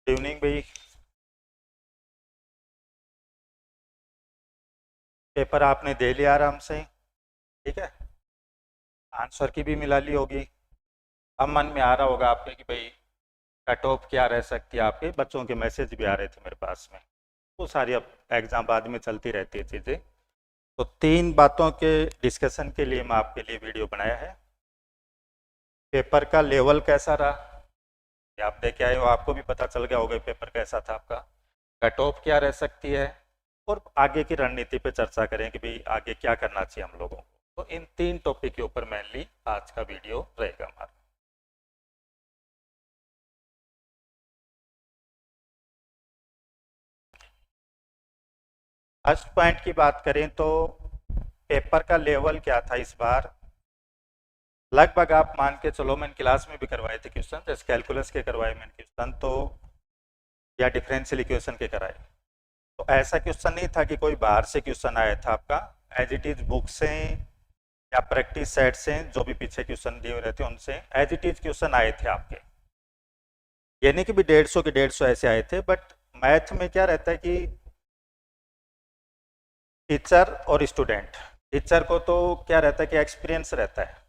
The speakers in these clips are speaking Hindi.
गुड इवनिंग भाई। पेपर आपने दे लिया आराम से, ठीक है। आंसर की भी मिला ली होगी। अब मन में आ रहा होगा आपके कि भाई कट ऑफ क्या रह सकती है। आपके बच्चों के मैसेज भी आ रहे थे मेरे पास में। वो सारी अब एग्जाम बाद में चलती रहती है चीज़ें। तो 3 बातों के डिस्कशन के लिए मैं आपके लिए वीडियो बनाया है। पेपर का लेवल कैसा रहा, ये आप देख के आए हो, आपको भी पता चल गया होगा पेपर कैसा था आपका। कट ऑफ क्या रह सकती है और आगे की रणनीति पे चर्चा करें कि भाई आगे क्या करना चाहिए हम लोगों को। तो इन 3 टॉपिक के ऊपर मेनली आज का वीडियो रहेगा हमारा। फर्स्ट पॉइंट की बात करें तो पेपर का लेवल क्या था इस बार। लगभग आप मान के चलो, मैंने क्लास में भी करवाए थे क्वेश्चन, जैसे कैलकुलस के करवाए मैंने क्वेश्चन, तो या डिफरेंशियल इक्वेशन के कराए। तो ऐसा क्वेश्चन नहीं था कि कोई बाहर से क्वेश्चन आया था आपका। एज इट इज बुक से या प्रैक्टिस सेट से जो भी पीछे क्वेश्चन दिए हुए रहते हैं उनसे एज इट इज क्वेश्चन आए थे आपके। ये नहीं कि भी 150 के 150 ऐसे आए थे। बट मैथ में क्या रहता है कि टीचर और स्टूडेंट, टीचर को तो क्या रहता है कि एक्सपीरियंस रहता है,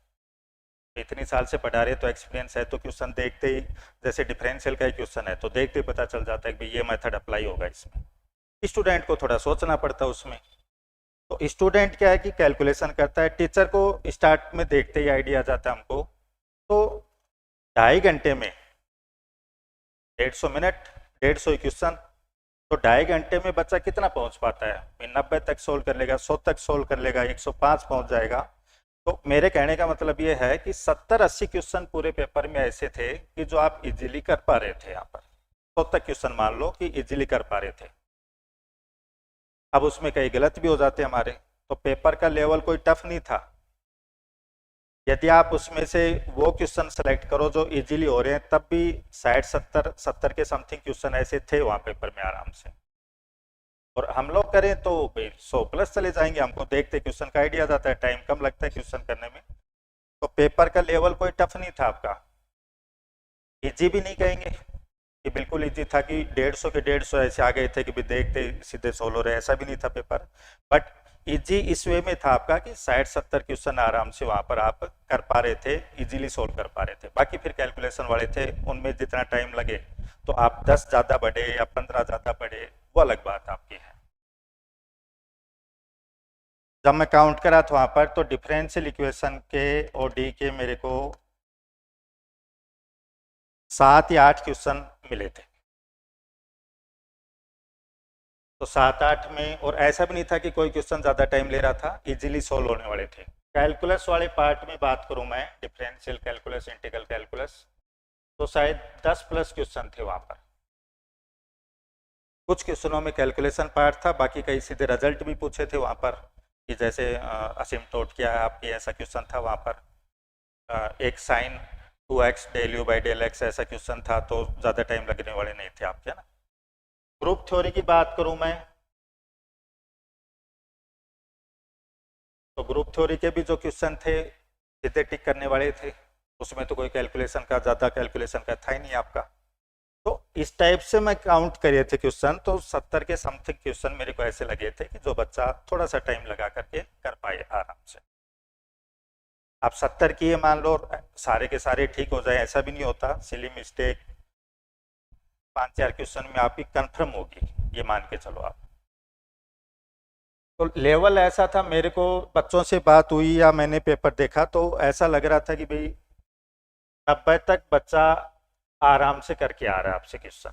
इतनी साल से पढ़ा रहे तो एक्सपीरियंस है। तो क्वेश्चन देखते ही, जैसे डिफरेंशियल का ही क्वेश्चन है तो देखते ही पता चल जाता है कि ये मेथड अप्लाई होगा इसमें। स्टूडेंट को थोड़ा सोचना पड़ता है उसमें। तो स्टूडेंट क्या है कि कैलकुलेशन करता है, टीचर को स्टार्ट में देखते ही आइडिया आ जाता है हमको। तो 2.5 घंटे में 150 मिनट 150 क्वेश्चन, तो 2.5 घंटे में बच्चा कितना पहुंच पाता है। 90 तक सोल्व कर लेगा, 100 तक सोल्व कर लेगा, 105 पहुंच जाएगा। तो मेरे कहने का मतलब ये है कि 70-80 क्वेश्चन पूरे पेपर में ऐसे थे कि जो आप इजीली कर पा रहे थे। यहाँ पर 100 तक क्वेश्चन मान लो कि इजीली कर पा रहे थे। अब उसमें कई गलत भी हो जाते हमारे। तो पेपर का लेवल कोई टफ नहीं था। यदि आप उसमें से वो क्वेश्चन सेलेक्ट करो जो इजीली हो रहे हैं, तब भी 60-70 के समथिंग क्वेश्चन ऐसे थे वहाँ पेपर में आराम से। और हम लोग करें तो भाई 100+ चले जाएंगे। हमको देखते क्वेश्चन का आइडिया जाता है, टाइम कम लगता है क्वेश्चन करने में। तो पेपर का लेवल कोई टफ नहीं था आपका। इजी भी नहीं कहेंगे कि बिल्कुल इजी था कि 150 के 150 ऐसे आ गए थे कि भी देखते सीधे सोल्व हो रहे, ऐसा भी नहीं था पेपर। बट इजी इस वे में था आपका कि 60-70 क्वेश्चन आराम से वहां पर आप कर पा रहे थे, इजीली सोल्व कर पा रहे थे। बाकी फिर कैलकुलेशन वाले थे, उनमें जितना टाइम लगे तो आप 10 ज़्यादा बढ़े या 15 ज़्यादा बढ़े, वो अलग बात आपकी है। जब मैं काउंट करा था वहां पर तो डिफरेंशियल इक्वेशन के और डी के मेरे को 7 या 8 क्वेश्चन मिले थे। तो 7-8 में, और ऐसा भी नहीं था कि कोई क्वेश्चन ज़्यादा टाइम ले रहा था, इजीली सोल्व होने वाले थे। कैलकुलस वाले पार्ट में बात करूं मैं, डिफरेंशियल कैलकुलस, इंटीग्रल कैलकुलस, तो शायद 10+ क्वेश्चन थे वहां पर। कुछ क्वेश्चनों में कैलकुलेशन पार्ट था, बाकी कई सीधे रिजल्ट भी पूछे थे वहां पर कि जैसे असिम्प्टोट क्या है आपकी, ऐसा क्वेश्चन था वहां पर। एक sine 2x del u by del x ऐसा क्वेश्चन था, तो ज़्यादा टाइम लगने वाले नहीं थे आपके ना। ग्रुप थ्योरी की बात करूं मैं, तो ग्रुप थ्योरी के भी जो क्वेश्चन थे सीधे टिक करने वाले थे। उसमें तो कोई कैलकुलेशन का, ज़्यादा कैलकुलेशन का था ही नहीं आपका। तो इस टाइप से मैं काउंट करे थे क्वेश्चन, तो 70 के समथिंग क्वेश्चन मेरे को ऐसे लगे थे कि जो बच्चा थोड़ा सा टाइम लगा करके कर पाए आराम से। आप 70 किए मान लो, सारे के सारे ठीक हो जाए ऐसा भी नहीं होता। सिली मिस्टेक 5-4 क्वेश्चन में आपकी कंफर्म होगी, ये मान के चलो आप। तो लेवल ऐसा था, मेरे को बच्चों से बात हुई या मैंने पेपर देखा तो ऐसा लग रहा था कि भाई 90 तक बच्चा आराम से करके आ रहा है आपसे क्वेश्चन।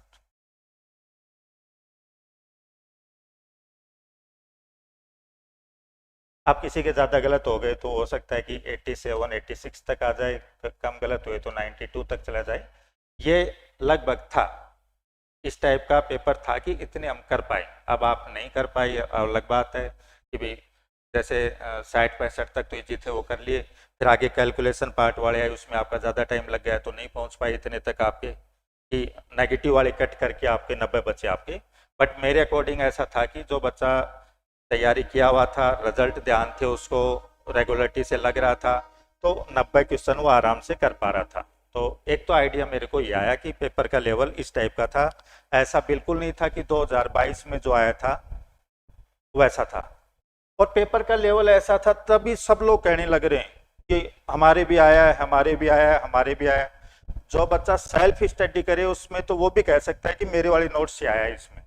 आप किसी के ज़्यादा गलत हो गए तो हो सकता है कि 87-86 तक आ जाए, कम गलत हुए तो 92 तक चला जाए। ये लगभग था, इस टाइप का पेपर था कि इतने हम कर पाए। अब आप नहीं कर पाए और अलग बात है कि भाई जैसे 60-65 तक तो इजी थे वो कर लिए, फिर आगे कैलकुलेशन पार्ट वाले आए उसमें आपका ज़्यादा टाइम लग गया तो नहीं पहुंच पाए इतने तक आपके, कि नेगेटिव वाले कट करके आपके 90 बचे आपके। बट मेरे अकॉर्डिंग ऐसा था कि जो बच्चा तैयारी किया हुआ था, रिजल्ट ध्यान थे उसको, रेगुलरिटी से लग रहा था, तो 90 क्वेश्चन वो आराम से कर पा रहा था। तो एक तो आइडिया मेरे को ये आया कि पेपर का लेवल इस टाइप का था। ऐसा बिल्कुल नहीं था कि 2022 में जो आया था वैसा था। और पेपर का लेवल ऐसा था तभी सब लोग कहने लग रहे हैं कि हमारे भी आया है, हमारे भी आया है, हमारे भी आया है। जो बच्चा सेल्फ स्टडी करे उसमें तो वो भी कह सकता है कि मेरे वाली नोट से आया है इसमें।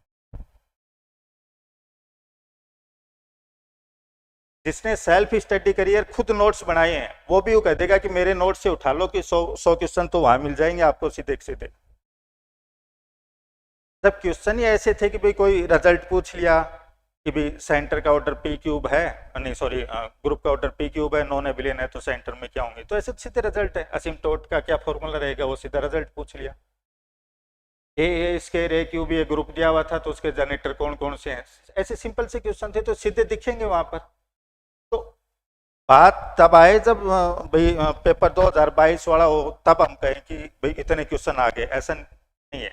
जिसने सेल्फ स्टडी करी है, खुद नोट्स बनाए हैं, वो भी वो कह देगा कि मेरे नोट से उठा लो कि 100 क्वेश्चन तो वहां मिल जाएंगे आपको सीधे सीधे। जब क्वेश्चन ही ऐसे थे कि भाई कोई रिजल्ट पूछ लिया कि भाई सेंटर का ऑर्डर पी क्यूब है, नहीं सॉरी ग्रुप का ऑर्डर पी क्यूब है, नॉन एबिलियन है, तो सेंटर में क्या होंगे, तो ऐसे सीधे रिजल्ट है। असिम्प्टोट का क्या फॉर्मूला रहेगा, वो सीधा रिजल्ट पूछ लिया। ए स्केयर ए क्यूब ये ग्रुप दिया हुआ था तो उसके जनरेटर कौन कौन से हैं, ऐसे सिंपल से क्वेश्चन थे तो सीधे दिखेंगे वहां पर। तो बात तब आए जब भाई पेपर 2022 वाला हो, तब हम कहें कि भाई इतने क्वेश्चन आ गए, ऐसा नहीं है।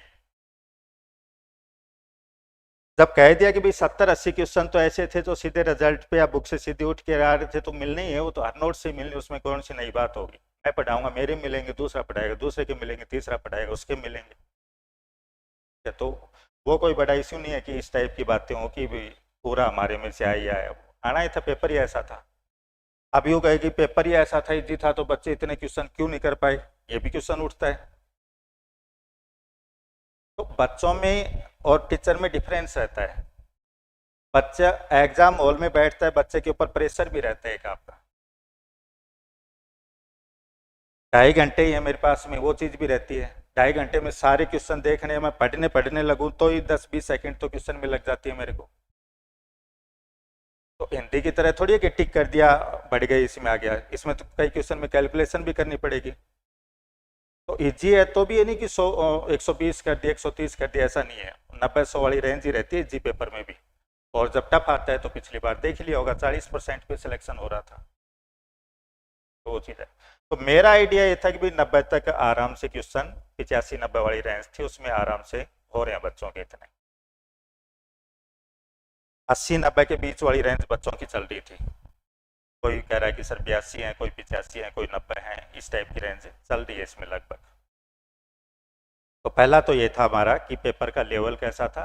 जब कह दिया कि भाई 70-80 क्वेश्चन तो ऐसे थे जो सीधे रिजल्ट पे या बुक से सीधे उठ के आ रहे थे, तो मिलने ही है, वो तो हर नोट से मिलने, उसमें कौन सी नई बात होगी। मैं पढ़ाऊंगा, मेरे मिलेंगे, दूसरा पढ़ाएगा, दूसरे के मिलेंगे, तीसरा पढ़ाएगा, उसके मिलेंगे। तो वो कोई बड़ा इश्यू नहीं है कि इस टाइप की बातें हो कि भाई पूरा हमारे में से आई आया, आना ही था, पेपर ही ऐसा था। अब यूँ कहे कि पेपर ही ऐसा था, इजी था, तो बच्चे इतने क्वेश्चन क्यों नहीं कर पाए, ये भी क्वेश्चन उठता है। तो बच्चों में और टीचर में डिफरेंस रहता है। बच्चा एग्जाम हॉल में बैठता है, बच्चे के ऊपर प्रेशर भी रहता है एक आपका, 2.5 घंटे ही है मेरे पास में, वो चीज़ भी रहती है। 2.5 घंटे में सारे क्वेश्चन देखने में पढ़ने लगूँ तो ही 10-20 सेकंड तो क्वेश्चन में लग जाती है मेरे को। तो हिंदी की तरह थोड़ी है कि टिक कर दिया बढ़ गई इसमें आ गया, इसमें तो कई क्वेश्चन में कैलकुलेशन भी करनी पड़ेगी। तो इजी है तो भी ये नहीं कि 120 कर दिया, 130 कर दिया, ऐसा नहीं है। 90-100 वाली रेंज ही रहती है इजी पेपर में भी। और जब टफ आता है तो पिछली बार देख लिया होगा 40% पे सिलेक्शन हो रहा था, तो वो चीज़ है। तो मेरा आइडिया ये था कि भाई 90 तक आराम से क्वेश्चन, 85-90 वाली रेंज थी, उसमें आराम से हो रहे हैं बच्चों के इतने। 80-90 के बीच वाली रेंज बच्चों की चल रही थी। कोई कह रहा है कि सर 82 है, कोई 85 है, कोई 90 है, इस टाइप की रेंज चल रही है इसमें लगभग। तो पहला तो ये था हमारा कि पेपर का लेवल कैसा था।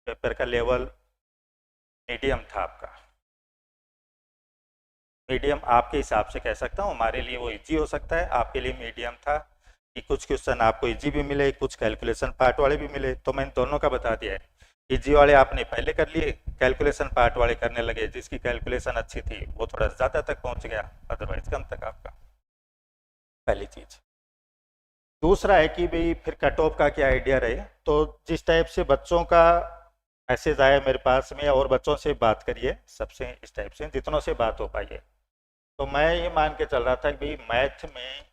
पेपर का लेवल मीडियम था आपका। मीडियम आपके हिसाब से कह सकता हूँ, हमारे लिए वो इजी हो सकता है, आपके लिए मीडियम था कि कुछ क्वेश्चन आपको इजी भी मिले, कुछ कैलकुलेशन पार्ट वाले भी मिले। तो मैंने दोनों का बता दिया है। इजी वाले आपने पहले कर लिए, कैलकुलेशन पार्ट वाले करने लगे, जिसकी कैलकुलेशन अच्छी थी वो थोड़ा ज़्यादा तक पहुँच गया, अदरवाइज कम तक आपका। पहली चीज़। दूसरा है कि भाई फिर कट ऑफ का क्या आइडिया रहे। तो जिस टाइप से बच्चों का मैसेज आया मेरे पास में, और बच्चों से बात करिए सबसे, इस टाइप से जितनों से बात हो पाई है, तो मैं ये मान के चल रहा था कि भाई मैथ में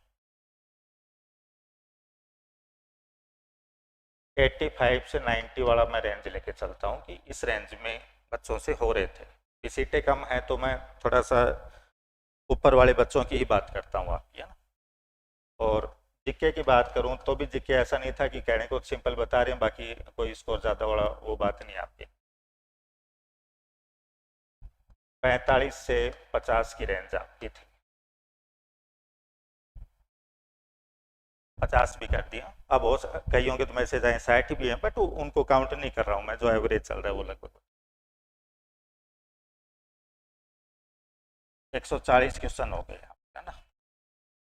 85 से 90 वाला मैं रेंज लेके चलता हूँ कि इस रेंज में बच्चों से हो रहे थे। सीटें कम है तो मैं थोड़ा सा ऊपर वाले बच्चों की ही बात करता हूँ आपकी, है ना। और जिक्के की बात करूँ तो भी जिक्के ऐसा नहीं था कि कहने को सिंपल बता रहे हैं, बाकी कोई स्कोर ज़्यादा बड़ा वो बात नहीं आपकी। 45 से 50 की रेंज आपकी थी, 50 भी कर दिया। अब हो कईयों के तो मैसेज आए 60 भी हैं, बट उनको काउंट नहीं कर रहा हूँ मैं, जो एवरेज चल रहा है वो लगभग 140 क्वेश्चन हो गए, है ना।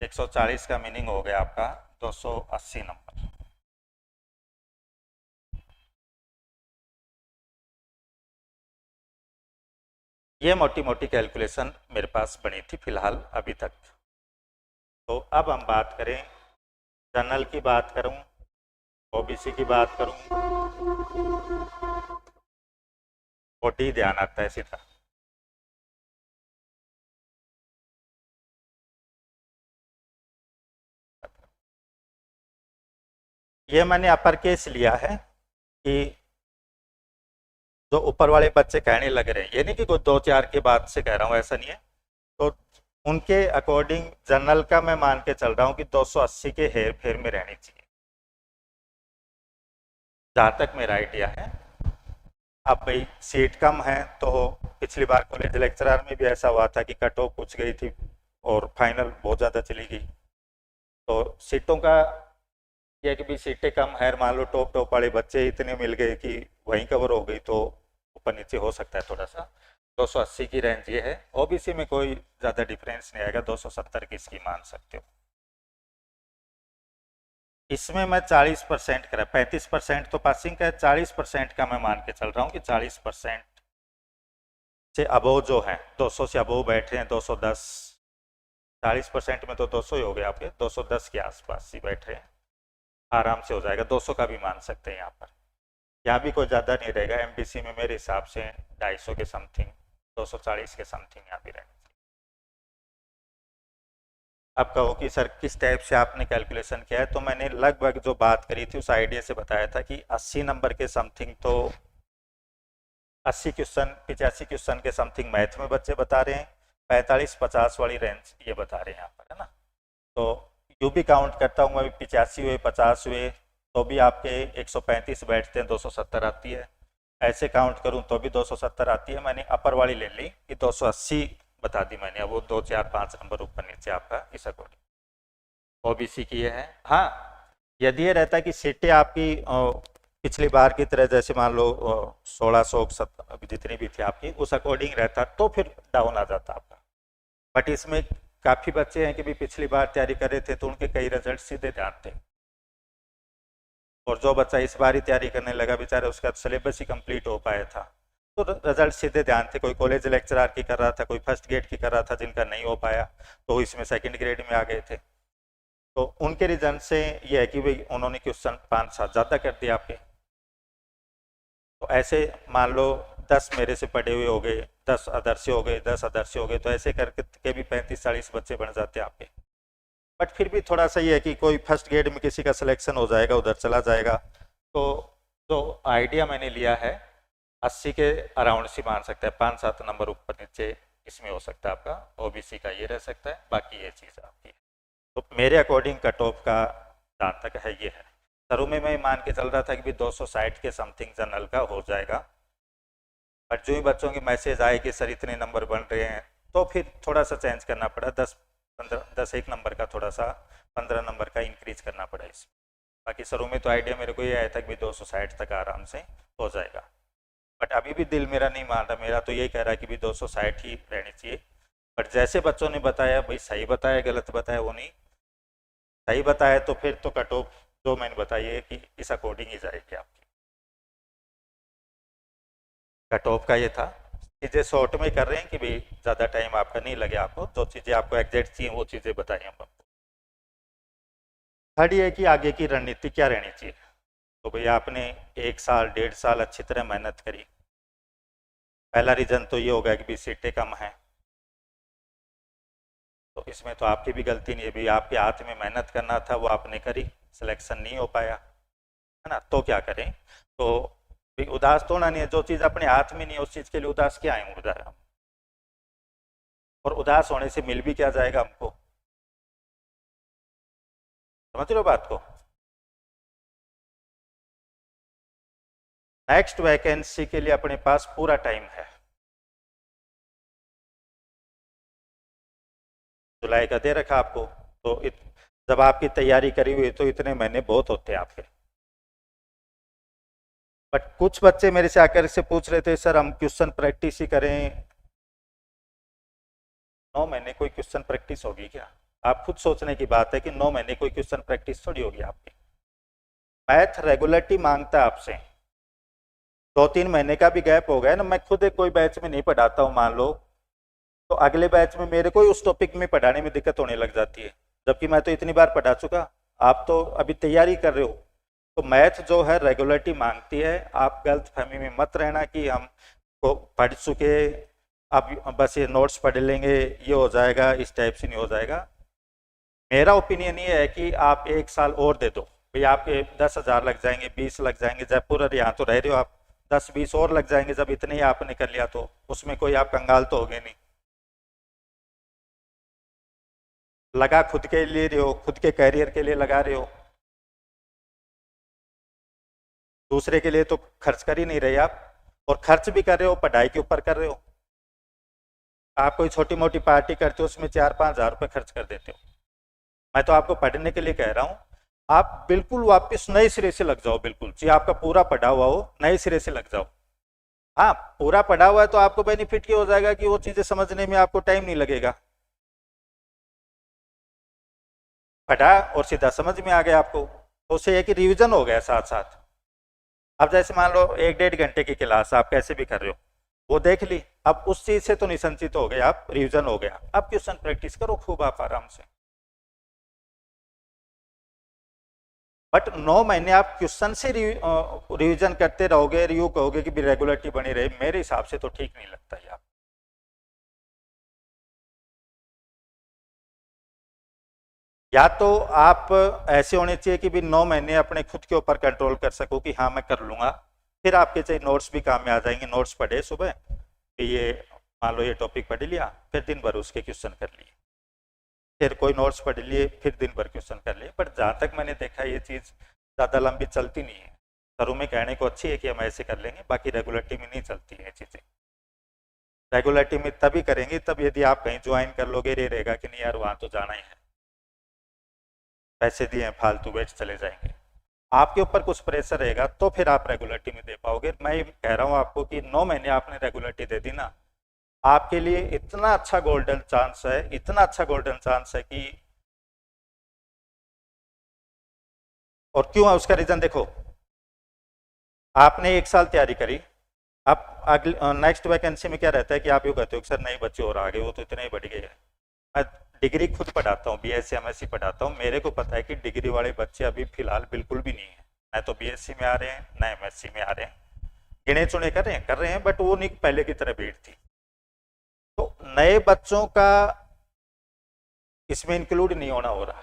140 का मीनिंग हो गया आपका 280 नंबर। ये मोटी मोटी कैलकुलेशन मेरे पास बनी थी फिलहाल अभी तक। तो अब हम बात करें, जनरल की बात करूं, ओबीसी की बात करूं, और डी ध्यान आता है सीधा। ये मैंने अपर केस लिया है कि जो ऊपर वाले बच्चे कहने लग रहे हैं, ये नहीं कि कोई 2-4 के बाद से कह रहा हूँ, ऐसा नहीं है। तो उनके अकॉर्डिंग जनरल का मैं मान के चल रहा हूँ कि 280 के हेर फेर में रहनी चाहिए, जहाँ तक मेरा आइडिया है। अब भाई सीट कम है तो पिछली बार कॉलेज लेक्चरर में भी ऐसा हुआ था कि कट ऑफ पूछ गई थी और फाइनल बहुत ज़्यादा चली गई। तो सीटों का यह है कि भी सीटें कम है, मान लो टॉप टॉप वाले बच्चे इतने मिल गए कि वहीं कवर हो गई, तो ऊपर नीचे हो सकता है थोड़ा सा। 280 की रेंज ये है। ओबीसी में कोई ज़्यादा डिफरेंस नहीं आएगा, 270 की इसकी मान सकते हो। इसमें मैं 40% करा, 35% तो पासिंग का है, 40% का मैं मान के चल रहा हूँ कि 40% से अबोव जो है, 200 से अबोव बैठ रहे हैं, 210, 40% में तो 200 ही हो गया आपके, 210 के आसपास ही बैठ रहे हैं, आराम से हो जाएगा। 200 का भी मान सकते हैं यहाँ पर। यहाँ भी कोई ज़्यादा नहीं रहेगा, एमबीसी में मेरे हिसाब से 250 के समथिंग, 240 के समथिंग यहाँ भी रहेगा। अब कहो कि सर किस टाइप से आपने कैलकुलेशन किया है, तो मैंने लगभग जो बात करी थी उस आइडिया से बताया था कि 80 नंबर के समथिंग, तो 80 क्वेश्चन 85 क्वेश्चन के समथिंग मैथ में बच्चे बता रहे हैं, 45-50 वाली रेंज ये बता रहे हैं यहाँ पर, है ना। तो यू भी काउंट करता हूँ मैं, 85 हुए, 50 हुए, तो भी आपके 135 बैठते हैं, 270 आती है। ऐसे काउंट करूँ तो भी 270 आती है। मैंने अपर वाली ले ली कि 280 बता दी मैंने, अब वो 2 4 5 नंबर ऊपर नीचे आपका इस अकॉर्डिंग ओबीसी की ये है। हाँ, यदि ये रहता है कि सीटें आपकी पिछली बार की तरह, जैसे मान लो 1600 जितनी भी थी आपकी, उस अकॉर्डिंग रहता तो फिर डाउन आ जाता आपका। बट इसमें काफ़ी बच्चे हैं कि भी पिछली बार तैयारी कर रहे थे तो उनके कई रिजल्ट सीधे ध्यान थे, और जो बच्चा इस बार ही तैयारी करने लगा बेचारा, उसका सिलेबस ही कंप्लीट हो पाया था, तो रिजल्ट सीधे ध्यान थे। कोई कॉलेज लेक्चरर की कर रहा था, कोई फर्स्ट ग्रेड की कर रहा था, जिनका नहीं हो पाया तो इसमें सेकंड ग्रेड में आ गए थे। तो उनके रिजल्ट से ये है कि भाई उन्होंने क्वेश्चन 5-7 ज़्यादा कर दिया आपके। तो ऐसे मान लो 10 मेरे से पढ़े हुए हो गए, 10 अदर से हो गए, 10 अदर से हो गए, तो ऐसे करके भी 35-40 बच्चे बन जाते हैं आपके। बट फिर भी थोड़ा सा ये है कि कोई फर्स्ट ग्रेड में किसी का सिलेक्शन हो जाएगा, उधर चला जाएगा। तो जो आइडिया मैंने लिया है 80 के अराउंड से मान सकता है, 5-7 नंबर ऊपर नीचे इसमें हो सकता है आपका। ओबीसी का ये रह सकता है, बाकी ये चीज़ आपकी है। तो मेरे अकॉर्डिंग कट ऑफ का जहाँ तक है ये है। शुरू में मैं मान के चल रहा था कि भी 260 के समथिंग जनरल का हो जाएगा, बट जो ही बच्चों की मैसेज आए कि सर इतने नंबर बन रहे हैं, तो फिर थोड़ा सा चेंज करना पड़ा, 10 एक नंबर का थोड़ा सा 15 नंबर का इंक्रीज करना पड़ा इसमें। बाकी शुरू में तो आइडिया मेरे को ये आया था कि 260 तक आराम से हो जाएगा, बट अभी भी दिल मेरा नहीं मान रहा, मेरा तो यही कह रहा है कि भी 260 ही रहनी चाहिए। बट जैसे बच्चों ने बताया, भाई सही बताया गलत बताया वो नहीं, सही बताया तो फिर तो कट ऑफ जो मैंने बताई है कि इस अकॉर्डिंग ही जाएगी आपकी। कट ऑफ का ये था। चीज़ें शॉर्ट में कर रहे हैं कि भाई ज़्यादा टाइम आपका नहीं लगे, आपको जो चीज़ें आपको एग्जैक्ट चाहिए वो चीज़ें बताई हम आपको। थर्ड ये है कि आगे की रणनीति क्या रहनी चाहिए। तो भाई आपने 1 साल 1.5 साल अच्छी तरह मेहनत करी, पहला रीज़न तो ये होगा कि भी सीटें कम हैं, तो इसमें तो आपकी भी गलती नहीं है, भी आपके हाथ में मेहनत करना था वो आपने करी, सिलेक्शन नहीं हो पाया, है ना। तो क्या करें, तो भी उदास तो ना नहीं है, जो चीज़ अपने हाथ में नहीं है उस चीज़ के लिए उदास क्या आए उधर, और उदास होने से मिल भी क्या जाएगा हमको, समझ रहे हो बात को। नेक्स्ट वैकेंसी के लिए अपने पास पूरा टाइम है, जुलाई का दे रखा आपको। तो जब आपकी तैयारी करी हुई तो इतने महीने बहुत होते हैं आपके। बट कुछ बच्चे मेरे से आकर से पूछ रहे थे सर हम क्वेश्चन प्रैक्टिस ही करें, 9 महीने कोई क्वेश्चन प्रैक्टिस होगी क्या। आप खुद सोचने की बात है कि 9 महीने कोई क्वेश्चन प्रैक्टिस थोड़ी होगी आपकी। मैथ रेगुलरिटी मांगता है आपसे, 2-3 महीने का भी गैप हो गया ना, मैं खुद एक कोई बैच में नहीं पढ़ाता हूँ मान लो, तो अगले बैच में मेरे को ही उस टॉपिक में पढ़ाने में दिक्कत होने लग जाती है, जबकि मैं तो इतनी बार पढ़ा चुका, आप तो अभी तैयारी कर रहे हो। तो मैथ जो है रेगुलरिटी मांगती है, आप गलत फहमी में मत रहना कि हम को पढ़ चुके, अब बस ये नोट्स पढ़ लेंगे ये हो जाएगा, इस टाइप से नहीं हो जाएगा। मेरा ओपिनियन ये है कि आप 1 साल और दे दो, भाई आपके 10,000 लग जाएंगे, 20 लग जाएंगे, जयपुर और यहाँ तो रह रहे हो आप, 10-20 और लग जाएंगे, जब इतने ही आपने कर लिया तो उसमें कोई आप कंगाल तो हो गए नहीं। लगा खुद के लिए रहे हो, खुद के करियर के लिए लगा रहे हो, दूसरे के लिए तो खर्च कर ही नहीं रहे आप, और खर्च भी कर रहे हो पढ़ाई के ऊपर कर रहे हो। आप कोई छोटी मोटी पार्टी करते हो उसमें 4-5 हज़ार रुपये खर्च कर देते हो, मैं तो आपको पढ़ने के लिए कह रहा हूँ, आप बिल्कुल वापस नए सिरे से लग जाओ, बिल्कुल चाहे आपका पूरा पढ़ा हुआ हो नए सिरे से लग जाओ। हाँ, पूरा पढ़ा हुआ है तो आपको बेनिफिट ये हो जाएगा कि वो चीजें समझने में आपको टाइम नहीं लगेगा, पढ़ा और सीधा समझ में आ गया आपको, तो उससे एक ही रिविजन हो गया साथ साथ। अब जैसे मान लो 1-1.5 घंटे की क्लास आप कैसे भी कर रहे हो, वो देख ली, अब उस चीज से तो निसंचित हो गए आप, रिविजन हो गया, अब क्वेश्चन प्रैक्टिस करो खूब आप आराम से। बट 9 महीने आप क्वेश्चन से रिविजन करते रहोगे, रिव्यू कहोगे कि भी रेगुलरिटी बनी रहे, मेरे हिसाब से तो ठीक नहीं लगता यार। या तो आप ऐसे होने चाहिए कि भी 9 महीने अपने खुद के ऊपर कंट्रोल कर सको कि हाँ मैं कर लूंगा, फिर आपके चाहे नोट्स भी काम में आ जाएंगे, नोट्स पढ़े सुबह, फिर ये मान लो ये टॉपिक पढ़ लिया, फिर दिन भर उसके क्वेश्चन कर लिए, फिर कोई नोट्स पढ़ लिए, फिर दिन भर क्वेश्चन कर लिए। बट जहाँ तक मैंने देखा ये चीज़ ज़्यादा लंबी चलती नहीं है। शुरू में कहने को अच्छी है कि हम ऐसे कर लेंगे, बाकी रेगुलरिटी में नहीं चलती है चीज़ें। रेगुलरिटी में तभी करेंगे तब यदि आप कहीं ज्वाइन कर लोगे, ये रहेगा कि नहीं यार वहाँ तो जाना ही है, पैसे दिए फालतू वेस्ट चले जाएंगे, आपके ऊपर कुछ प्रेशर रहेगा तो फिर आप रेगुलरिटी में दे पाओगे। मैं कह रहा हूँ आपको कि 9 महीने आपने रेगुलरिटी दे दी ना, आपके लिए इतना अच्छा गोल्डन चांस है, इतना अच्छा गोल्डन चांस है कि, और क्यों है उसका रीजन देखो, आपने 1 साल तैयारी करी, अब अगले नेक्स्ट वैकेंसी में क्या रहता है कि आप यूँ कहते हो कि सर नहीं बच्चे और आ गए, वो तो इतने ही बढ़ गए हैं। मैं डिग्री खुद पढ़ाता हूँ, बीएससी एमएससी पढ़ाता हूँ, मेरे को पता है कि डिग्री वाले बच्चे अभी फिलहाल बिल्कुल भी नहीं है, न तो बीएससी में आ रहे हैं न एमएससी में आ रहे हैं, गिने चुने कर रहे हैं बट वो नहीं पहले की तरह भीड़ थी। तो नए बच्चों का इसमें इंक्लूड नहीं होना हो रहा।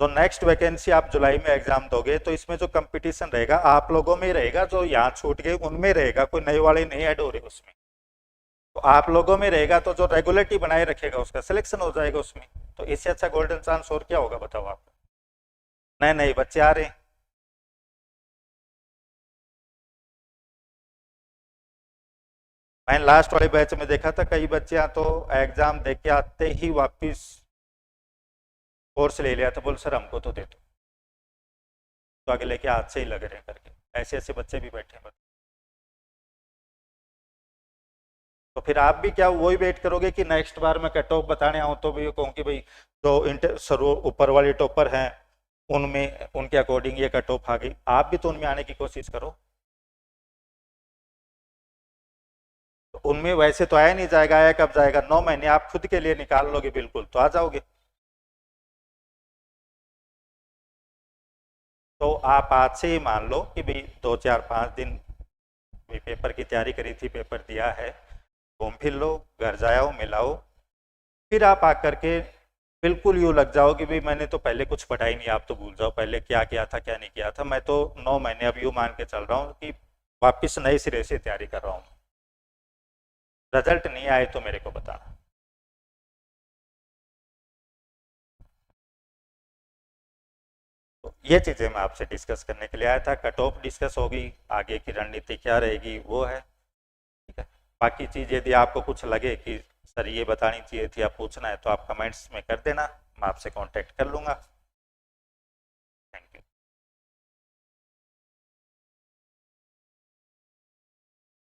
तो नेक्स्ट वैकेंसी आप जुलाई में एग्जाम दोगे तो इसमें जो कंपटीशन रहेगा आप लोगों में ही रहेगा, जो यहाँ छूट गए उनमें रहेगा, कोई नए वाले नहीं ऐड हो रहे उसमें, तो आप लोगों में रहेगा, तो जो रेगुलरिटी बनाए रखेगा उसका सिलेक्शन हो जाएगा उसमें। तो इससे अच्छा गोल्डन चांस और क्या होगा बताओ आप, नए नए बच्चे आ रहे हैं। मैंने लास्ट वाले बैच में देखा था कई बच्चे तो एग्जाम दे के आते ही वापिस कोर्स ले लिया था, बोल सर हमको तो दे दो, तो आगे लेके हाथ से ही लग रहे हैं करके, ऐसे ऐसे बच्चे भी बैठे हैं। तो फिर आप भी क्या वही वेट करोगे कि नेक्स्ट बार मैं कट ऑफ बताने आऊँ तो भी कहूँ कि भाई जो इंटर सरो ऊपर वाले टॉपर हैं उनमें उनके अकॉर्डिंग ये कट ऑफ आ गई, आप भी तो उनमें आने की कोशिश करो। तो उनमें वैसे तो आया नहीं जाएगा, आया कब जाएगा, 9 महीने आप खुद के लिए निकाल लोगे बिल्कुल तो आ जाओगे। तो आप आज से ही मान लो कि भाई 2-4-5 दिन भी पेपर की तैयारी करी थी, पेपर दिया है, घूम फिर लो, घर जाओ मिलाओ, फिर आप आकर के बिल्कुल यूँ लग जाओ कि भाई मैंने तो पहले कुछ पढ़ा ही नहीं, आप तो भूल जाओ पहले क्या किया था क्या नहीं किया था। मैं तो 9 महीने अब यूँ मान के चल रहा हूँ कि वापस नए सिरे से तैयारी कर रहा हूँ। रिजल्ट नहीं आए तो मेरे को बताना। तो ये चीज़ें मैं आपसे डिस्कस करने के लिए आया था, कट ऑफ डिस्कस होगी, आगे की रणनीति क्या रहेगी वो है, ठीक है। बाकी चीज़ यदि आपको कुछ लगे कि सर ये बतानी चाहिए थी या पूछना है तो आप कमेंट्स में कर देना, मैं आपसे कांटेक्ट कर लूँगा।